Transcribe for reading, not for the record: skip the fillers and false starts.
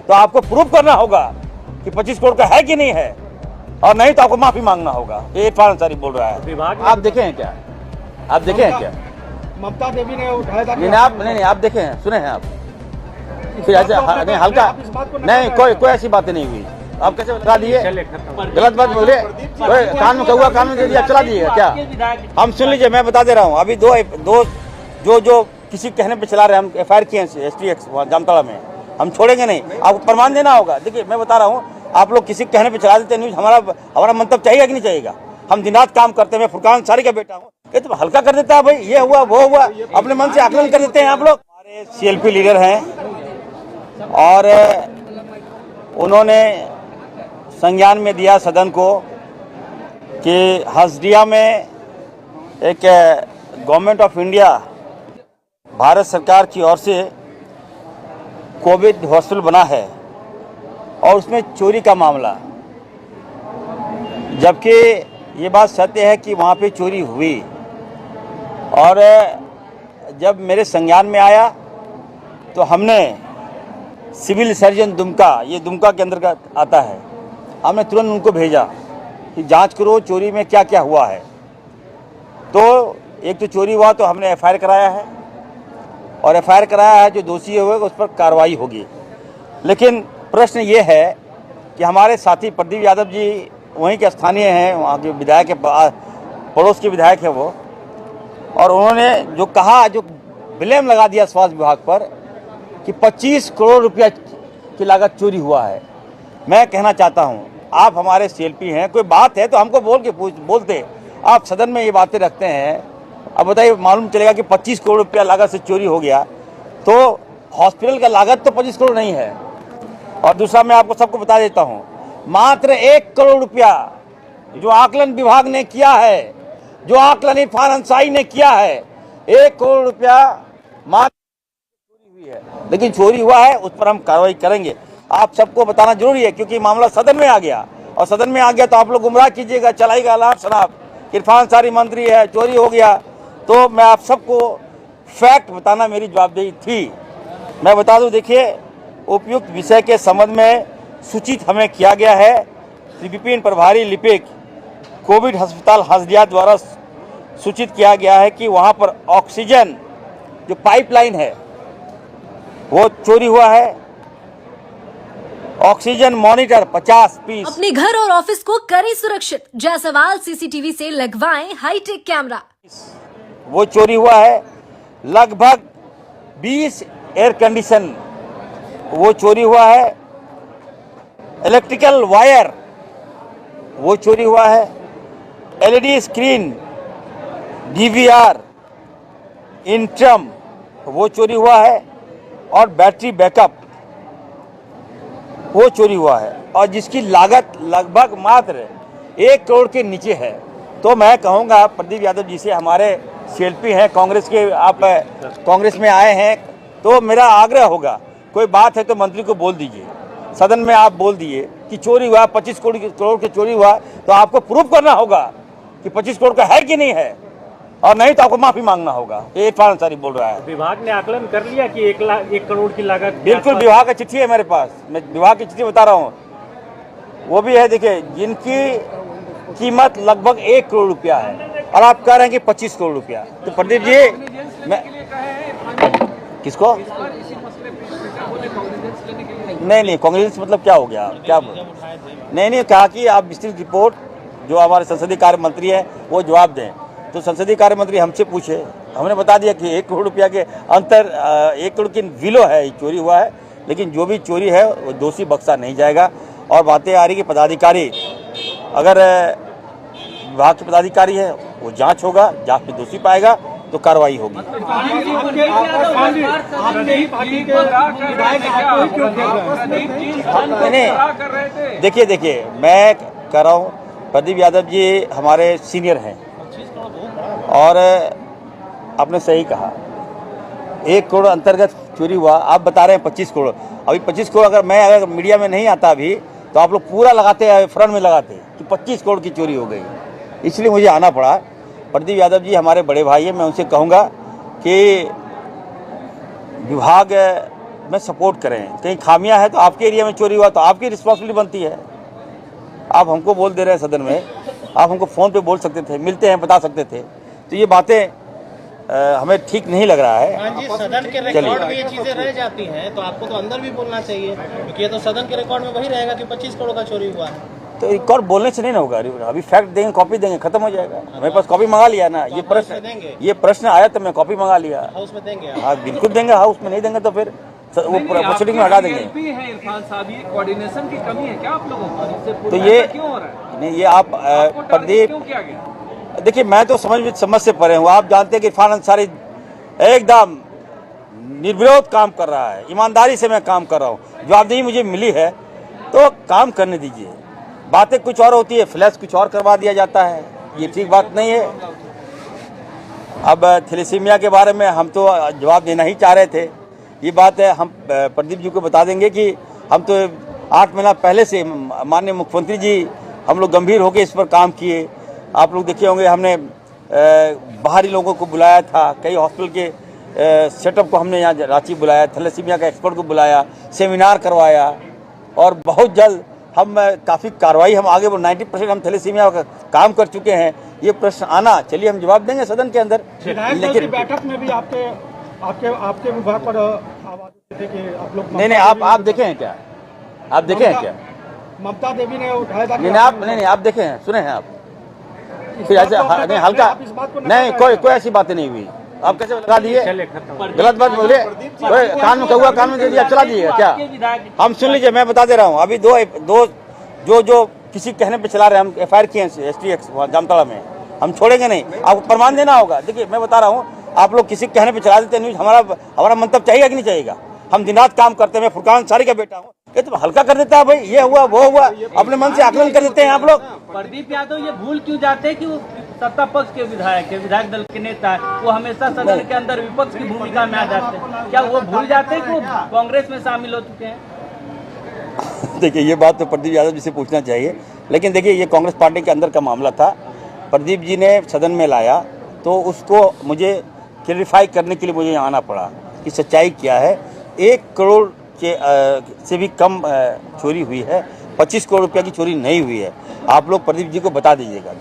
तो आपको प्रूफ करना होगा कि 25 करोड़ का है कि नहीं है, और नहीं तो आपको माफी मांगना होगा। ये इरफान अंसारी बोल रहा है। विभाग आप देखे हैं क्या? आप देखे हैं क्या? ममता देवी ने उठाया था। नहीं आप देखे हैं, सुने हैं आप? फिर ऐसे नहीं हल्का नहीं, कोई ऐसी बातें नहीं हुई। आप कैसे लगा दिए? गलत बात बोले, कान में कहुआ कान में दे दिया, चला दिएगा क्या? हम सुन लीजिए, मैं बता दे रहा हूँ। अभी दो जो किसी कहने पे चला रहे, हम FIR किए हैं STX जामताड़ा में, हम छोड़ेंगे नहीं। आपको प्रमाण देना होगा। देखिए मैं बता रहा हूँ, आप लोग किसी कहने पे चला देते न्यूज, हमारा मंतव्य चाहिए कि नहीं चाहिएगा? हम दिन रात काम करते हैं। फुरकान अंसारी का बेटा हूँ, ये तो हल्का कर देता है भाई, ये हुआ वो हुआ, अपने मन से आकलन कर देते हैं आप लोग। हमारे CLP लीडर हैं और उन्होंने संज्ञान में दिया सदन को कि हसदिया में एक गवर्नमेंट ऑफ इंडिया, भारत सरकार की ओर से कोविड हॉस्पिटल बना है और उसमें चोरी का मामला, जबकि ये बात सत्य है कि वहाँ पे चोरी हुई। और जब मेरे संज्ञान में आया तो हमने सिविल सर्जन दुमका, ये दुमका के अंतर्गत आता है, हमने तुरंत उनको भेजा कि जांच करो चोरी में क्या क्या हुआ है। तो एक तो चोरी हुआ तो हमने FIR कराया है, और FIR कराया है, जो दोषी हुए उस पर कार्रवाई होगी। लेकिन प्रश्न ये है कि हमारे साथी प्रदीप यादव जी वहीं के स्थानीय हैं, वहाँ के विधायक के पड़ोस के विधायक हैं वो, और उन्होंने जो कहा, जो ब्लेम लगा दिया स्वास्थ्य विभाग पर कि 25 करोड़ रुपया की लागत चोरी हुआ है। मैं कहना चाहता हूँ, आप हमारे CLP हैं, कोई बात है तो हमको बोलते। आप सदन में ये बातें रखते हैं, अब बताइए मालूम चलेगा कि 25 करोड़ रुपया लागत से चोरी हो गया, तो हॉस्पिटल का लागत तो 25 करोड़ नहीं है। और दूसरा मैं आपको सबको बता देता हूँ, मात्र 1 करोड़ रुपया जो आकलन विभाग ने किया है, जो आकलन इरफान अंसारी ने किया है, 1 करोड़ रुपया मात्र चोरी हुई है। लेकिन चोरी हुआ है, उस पर हम कार्रवाई करेंगे। आप सबको बताना जरूरी है, क्योंकि मामला सदन में आ गया, और सदन में आ गया तो आप लोग गुमराह कीजिएगा, चलाएगा अलाप शराब, इरफान अंसारी मंत्री है, चोरी हो गया। तो मैं आप सबको फैक्ट बताना मेरी जवाबदेही थी। मैं बता दूं, देखिए उपयुक्त विषय के संबंध में सूचित हमें किया गया है। श्री विपिन प्रभारी लिपिक कोविड अस्पताल हसदिया द्वारा सूचित किया गया है कि वहां पर ऑक्सीजन जो पाइपलाइन है वो चोरी हुआ है। Oxygen monitor 50 piece. अपने घर और ऑफिस को करें सुरक्षित, जायसवाल CCTV से लगवाएं हाईटेक कैमरा। वो चोरी हुआ है। लगभग 20 एयर कंडीशन वो चोरी हुआ है। इलेक्ट्रिकल वायर वो चोरी हुआ है। LED स्क्रीन, DVR, इंट्रम वो चोरी हुआ है, और बैटरी बैकअप वो चोरी हुआ है, और जिसकी लागत लगभग मात्र 1 करोड़ के नीचे है। तो मैं कहूँगा प्रदीप यादव जी से, हमारे CLP हैं, कांग्रेस के, आप कांग्रेस में आए हैं, तो मेरा आग्रह होगा, कोई बात है तो मंत्री को बोल दीजिए, सदन में आप बोल दिए कि चोरी हुआ, 25 करोड़ के चोरी हुआ, तो आपको प्रूफ करना होगा कि 25 करोड़ का है कि नहीं है, और नहीं तो आपको माफी मांगना होगा। ये इरफान अंसारी बोल रहा है। विभाग ने आकलन कर लिया कि 1 करोड़ की लागत। बिल्कुल, विभाग का चिट्ठी है मेरे पास, मैं विभाग की चिट्ठी बता रहा हूँ, वो भी है। देखिए, जिनकी कीमत लगभग 1 करोड़ रुपया है, और आप कह रहे हैं कि 25 करोड़ रुपया। तो प्रदीप जी, मैं किसको नहीं कांग्रेस मतलब क्या हो गया, क्या नहीं कहा कि आप विस्तृत रिपोर्ट जो हमारे संसदीय कार्य मंत्री है वो जवाब दें। तो संसदीय कार्य मंत्री हमसे पूछे, हमने बता दिया कि 1 करोड़ रुपया के अंतर, 1 करोड़ की विलो है, चोरी हुआ है। लेकिन जो भी चोरी है वो दोषी बख्शा नहीं जाएगा। और बातें आ रही कि पदाधिकारी, अगर विभाग के पदाधिकारी है वो जांच होगा, जांच में दोषी पाएगा तो कार्रवाई होगी। देखिए मैं कह रहा हूँ, प्रदीप यादव जी हमारे सीनियर हैं, और आपने सही कहा 1 करोड़ अंतर्गत चोरी हुआ। आप बता रहे हैं 25 करोड़। अभी 25 करोड़ अगर मीडिया में नहीं आता अभी, तो आप लोग पूरा लगाते, फ्रंट में लगाते कि 25 करोड़ की चोरी हो गई। इसलिए मुझे आना पड़ा। प्रदीप यादव जी हमारे बड़े भाई हैं, मैं उनसे कहूँगा कि विभाग में सपोर्ट करें। कहीं खामियां है तो आपके एरिया में चोरी हुआ तो आपकी रिस्पॉन्सिबिलिटी बनती है। आप हमको बोल दे रहे हैं सदन में, आप हमको फ़ोन पे बोल सकते थे, मिलते हैं बता सकते थे। तो ये बातें हमें ठीक नहीं लग रहा है। हाँ जी, सदन के रिकॉर्ड में ये चीजें रह जाती हैं तो आपको तो अंदर भी बोलना चाहिए, क्योंकि ये तो सदन के रिकॉर्ड में वही रहेगा कि 25 करोड़ का चोरी हुआ है। तो रिकॉर्ड बोलने से नहीं ना होगा, अभी फैक्ट देंगे, कॉपी देंगे, खत्म हो जाएगा। मेरे पास कॉपी मंगा लिया ना, ये प्रश्न आया तो मैं कॉपी मंगा लिया। हाउस में देंगे? हाँ बिल्कुल देंगे, हाउस में नहीं देंगे तो फिर वो प्रोसीडिंग में हटा देंगे। है इरफान साहब, ये कोऑर्डिनेशन की कमी है क्या आप लोगों को? तो ये क्यों हो रहा है? नहीं, ये आप प्रदीप, क्यों किया गया? देखिए मैं तो समझ से परे हूँ। आप जानते हैं कि इरफान अंसारी एकदम निर्विरोध काम कर रहा है, ईमानदारी से मैं काम कर रहा हूँ। जवाबदेही मुझे मिली है तो काम करने दीजिए। बातें कुछ और होती है, फ्लैश कुछ और करवा दिया जाता है, ये ठीक बात नहीं है। अब थैलेसीमिया के बारे में हम तो जवाब देना ही चाह रहे थे। ये बात है, हम प्रदीप जी को बता देंगे कि हम तो 8 महीना पहले से माननीय मुख्यमंत्री जी हम लोग गंभीर होकर इस पर काम किए। आप लोग देखे होंगे, हमने बाहरी लोगों को बुलाया था, कई हॉस्पिटल के सेटअप को हमने यहाँ रांची बुलाया, थैलेसीमिया का एक्सपर्ट को बुलाया, सेमिनार करवाया और बहुत जल्द हम काफ़ी कार्रवाई हम आगे 90% हम थैलेसीमिया का काम कर चुके हैं। ये प्रश्न आना, चलिए हम जवाब देंगे सदन के अंदर। लेकिन बैठक में भी आपके विभाग पर आवाज उठी थी कि आप लोग नहीं, आप देखे हैं क्या? आप देखे हैं क्या? ममता देवी ने उठाया था। नहीं, आप देखे हैं, सुने हैं आप? फिर ऐसे नहीं, हल्का नहीं, कोई ऐसी बातें नहीं हुई। आप कैसे लगा दिए? गलत बात बोले, कान में कहुआ कान में दे दिया, चला दिए क्या? हम सुन लीजिए, मैं बता दे रहा हूँ। अभी दो जो किसी कहने पे चला रहे, हम FIR किए हैं STX जामताड़ा में, हम छोड़ेंगे नहीं। आपको प्रमाण देना होगा। देखिए मैं बता रहा हूँ, आप लोग किसी कहने पे चला देते न्यूज, हमारा मंतव्य चाहिए कि नहीं चाहिएगा? हम दिन रात काम करते हैं। मैं फुरकान अंसारी का बेटा हूँ, ये तो हल्का कर देता है भाई, ये हुआ वो हुआ, अपने मन से आकलन कर देते हैं आप लोग। प्रदीप यादव ये भूल क्यों जाते हैं कि वो सत्ता पक्ष के विधायक दल के नेता है, वो हमेशा सदन के अंदर विपक्ष की भूमिका में आ जाते हैं। क्या वो भूल जाते हैं कि वो कांग्रेस में शामिल हो चुके हैं? देखिए ये बात तो प्रदीप यादव जी से पूछना चाहिए, लेकिन देखिए ये कांग्रेस पार्टी के अंदर का मामला था। प्रदीप जी ने सदन में लाया तो उसको मुझे क्लैरिफाई करने के लिए मुझे यहाँ आना पड़ा कि सच्चाई क्या है। 1 करोड़ से भी कम चोरी हुई है, 25 करोड़ रुपया की चोरी नहीं हुई है। आप लोग प्रदीप जी को बता दीजिएगा।